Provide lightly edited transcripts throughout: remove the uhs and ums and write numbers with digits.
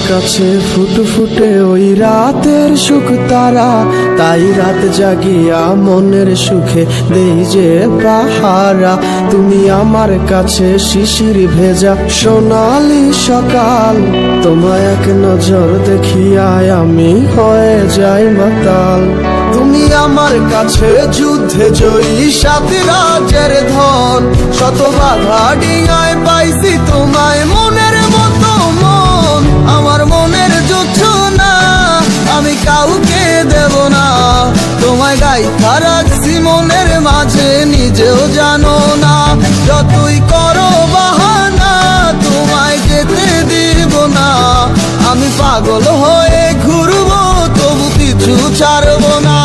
কাছে ফুটফুটে ওই রাতের সুখ তারা, তাই রাত জাগিয়া মনের সুখে দেই যে পাহারা। তুমি আমার কাছে শিশির ভেজা সোনালি সকাল, তোমায় এক নজর দেখিয়ায় আমি হয়ে যাই মাতাল। তুমি আমার কাছে যুদ্ধে জয়ী সাত রাজের ধন, শত বাধা ডিঙায় পাইছি তোমায় মনের মতো মন। আমার মনের জোছনা আমি কাউকে দেব না, তোমায় গাইথা রাখছি মনের মাঝে নিজেও জানো না। যতই করো বাহানা তোমায় যেতে দিব না, আমি পাগল হয়ে ঘুরবো তবু কিছু ছাড়বো না।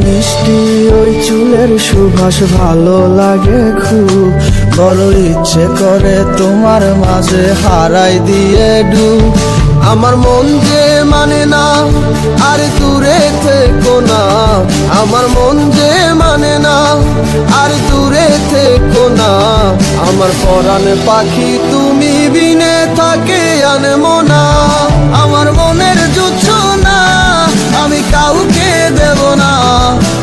মিষ্টি ওই চুলের সুবাস ভালো লাগে খুব, বড় ইচ্ছে করে তোমার মাঝে হারাই দিয়ে ডুব। আমার মন যে মানে না আর দূরে থেকো না, আমার মন যে মানে না আর দূরে থেকো না। আমার পরাণে পাখি তুমি বিনে থাকে আনমো না, আমার মনের জোছনা আমি কাউকে দেব না।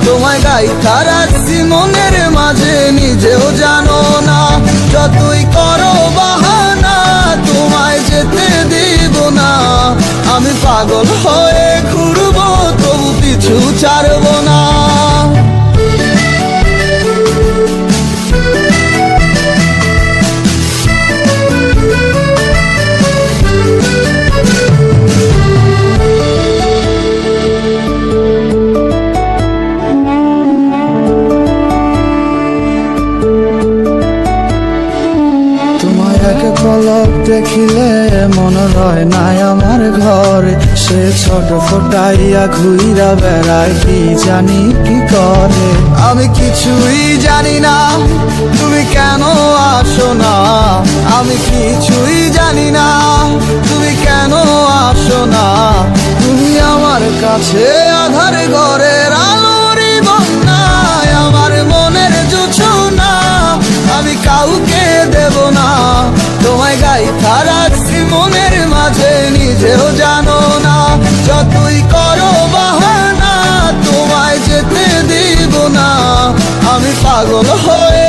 তোমায় গাইথা রাখছি মনের মাঝে নিজেও জানো না, যতই করো বাহানা তোমায় যেতে দিব না। আমি পাগল হয়ে ঘুরবো তবু পিছু ছাড়বো না। পলক দেখিলে মন রয় নাই আমার ঘরে, সে ছোট ফোটাইয়া ঘুইরা বেড়ায় কি জানি কি করে। আমি কিছুই জানি না তুমি কেন আসো না, আমি কিছুই জানি না তুমি কেন আসো না। তুমি আমার কাছে আধার ঘরের আলোরই বন্যায়, আমার মনের জোছনা আমি কাউকে দেব না। তোমায় গাইথা রাখছি মনের মাঝে নিজেও জানো না, যতই করো বাহানা তোমায় যেতে দিব না। আমি পাগল হয়ে